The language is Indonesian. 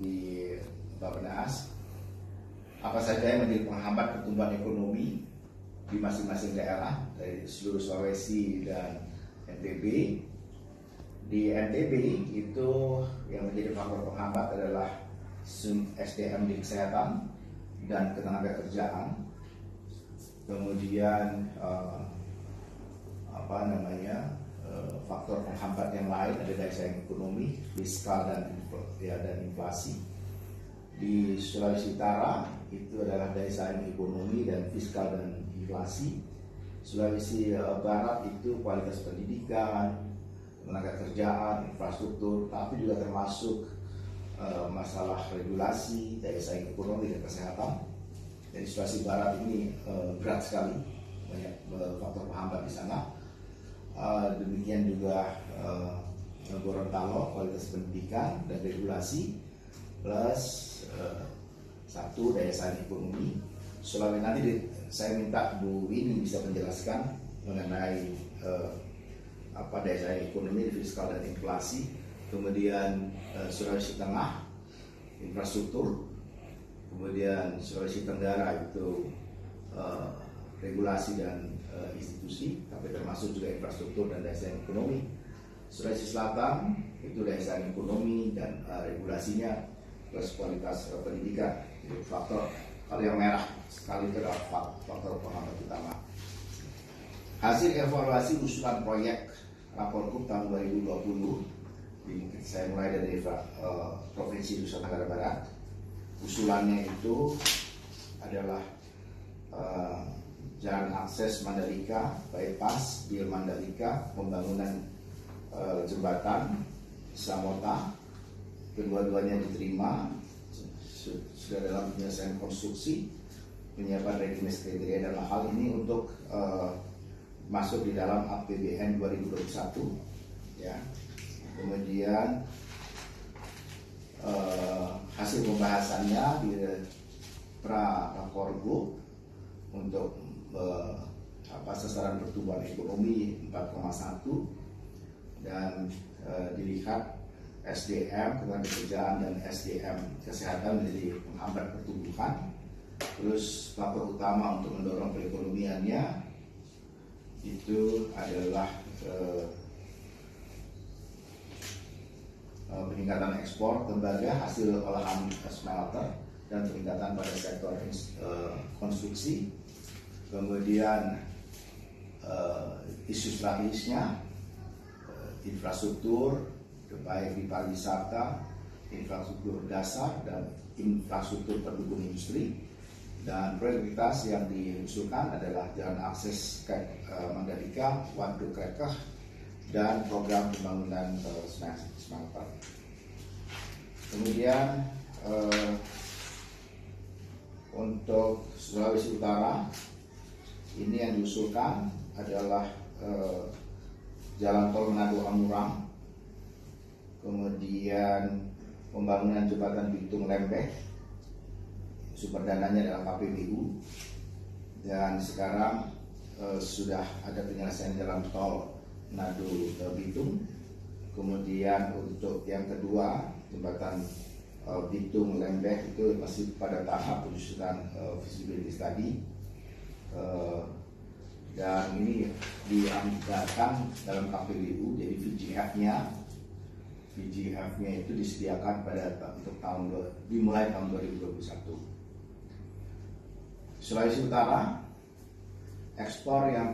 di Bappenas, apa saja yang menjadi penghambat pertumbuhan ekonomi di masing-masing daerah dari seluruh Sulawesi dan NTB. Di NTB itu yang menjadi faktor penghambat adalah SDM di kesehatan dan ketenaga kerjaan. Kemudian faktor penghambat yang lain ada daya saing ekonomi, fiskal dan inflasi. Di Sulawesi Utara itu adalah daya saing ekonomi dan fiskal dan inflasi. Sulawesi Barat itu kualitas pendidikan, tenaga kerjaan, infrastruktur, tapi juga termasuk masalah regulasi, daya saing ekonomi dan kesehatan. Jadi Sulawesi Barat ini berat sekali, banyak faktor penghambat di sana. Demikian juga Gorontalo, kualitas pendidikan dan regulasi, plus satu daya saing ekonomi. Sulawesi nanti saya minta Bu Winnie bisa menjelaskan mengenai daya saing ekonomi, fiskal dan inflasi. Kemudian Sulawesi Tengah, infrastruktur. Kemudian Sulawesi Tenggara itu regulasi dan institusi, tapi termasuk juga infrastruktur dan daya saing ekonomi. Sulawesi Selatan itu daya saing ekonomi dan regulasinya plus kualitas pendidikan. Jadi faktor, kalau yang merah sekali itu adalah faktor penghambat utama. Hasil evaluasi usulan proyek Raporkum tahun 2020, saya mulai dari Provinsi Nusa Tenggara Barat. Usulannya itu adalah jalan akses Mandalika, bypass Bil Mandalika, pembangunan jembatan Samota, kedua-duanya diterima, sudah dalam penyelesaian konstruksi, penyiapan readiness kriteria, dan hal ini untuk masuk di dalam APBN 2021, ya. Kemudian hasil pembahasannya di Raporkum untuk sasaran pertumbuhan ekonomi 4,1, dan dilihat SDM ketenaga kerjaan dan SDM kesehatan menjadi penghambat pertumbuhan. Terus faktor utama untuk mendorong perekonomiannya itu adalah peningkatan ekspor tembaga hasil olahan smelter dan peningkatan pada sektor konstruksi. Kemudian isu strategisnya infrastruktur, baik di pariwisata, infrastruktur dasar dan infrastruktur pendukung industri. Dan prioritas yang diusulkan adalah jalan akses Mandalika, Waduk Krekeh, dan program pembangunan smelter. Kemudian untuk Sulawesi Utara, ini yang diusulkan adalah jalan tol Manado Amurang, kemudian pembangunan jembatan Bitung Lembeh, sumber dananya adalah KPBU, dan sekarang sudah ada penyelesaian jalan tol Manado Bitung. Kemudian untuk yang kedua, jembatan Bitung Lembeh itu masih pada tahap penyusunan feasibility study, dan ini dianggarkan dalam KPBU. Jadi VGF-nya itu disediakan untuk dimulai tahun 2021. Sulawesi Utara, ekspor yang